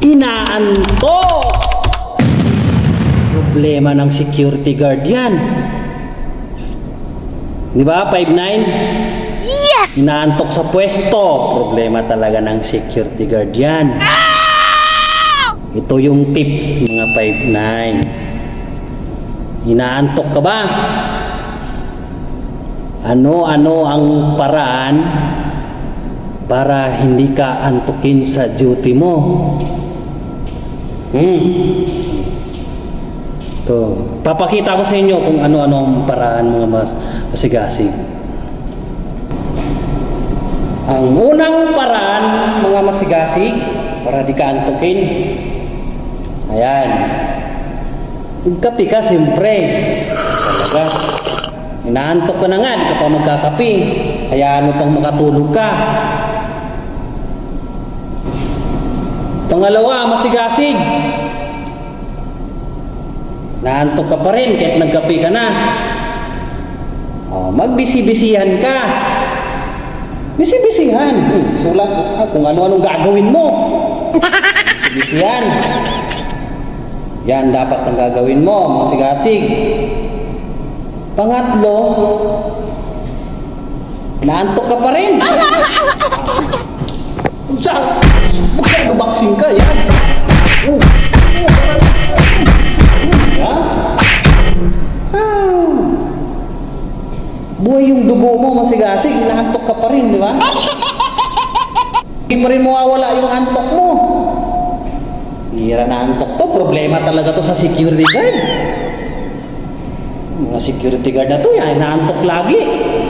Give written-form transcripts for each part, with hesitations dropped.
Inaantok! Problema ng security guard yan. Di ba? 5'9"? Yes! Inaantok sa pwesto. Problema talaga ng security guard yan. Ito yung tips, mga 5'9". Inaantok ka ba? Ano-ano ang paraan para hindi ka antukin sa duty mo? Ito. Papakita ko sa inyo kung ano-ano ang paraan, mga masigasig. Ang unang paraan, mga masigasig, para di ka antukin. Ayan. Magkapi ka, siyempre. Talaga. Inaantok ka na nga, di ka pa magkakapi. Hayaan mo pang makatulog ka. Pangalawa, masigasig. Naantok ka pa rin kahit nagkapi ka na. Magbisi-bisihan ka. Bisi-bisihan. Sulat kung ano-anong gagawin mo. Bisi-bisihan. Yan dapat ang gagawin mo, masigasig. Pangatlo, naantok ka pa rin. Magka-boxing ka, yan. Buhay yung dugo mo, masigasig, naantok ka pa rin, di ba? Hindi pa rin mawawala yung antok mo. Hira na antok to, problema talaga to sa security guard. Mga security guard na to, yan, naantok lagi.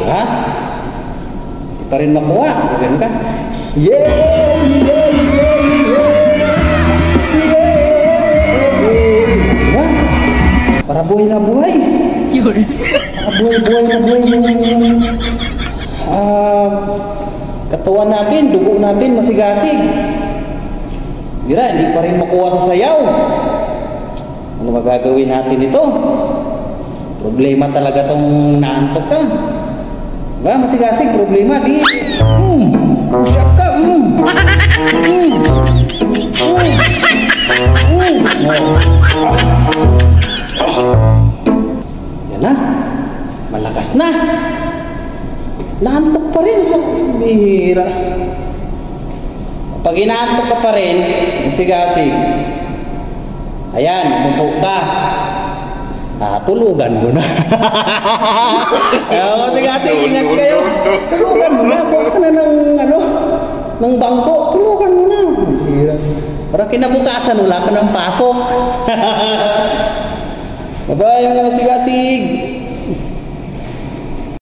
Ha? Hindi pa rin makuha. Ganun ka. Para buhay na buhay. Para buhay na buhay yung katawan natin, dugo natin masigasig. Mira, hindi pa rin makuha sa sayaw. Ano magagawin natin ito? Problema talaga tong naantok ka. Diba, masigasig, problema. Di, usyap ka, Yan na, malakas na. Naantok pa rin. Bihira. Pag inaantok ka pa rin, masigasig. Ayan, umupo ka. Tulugan mo na. Masigasig, ingat kayo. Tulugan mo na. Buwan ka na ng bangko. Tulugan mo na. Bihira. Para kinabukasan, wala ka ng pasok. Bye-bye, mga masigasig.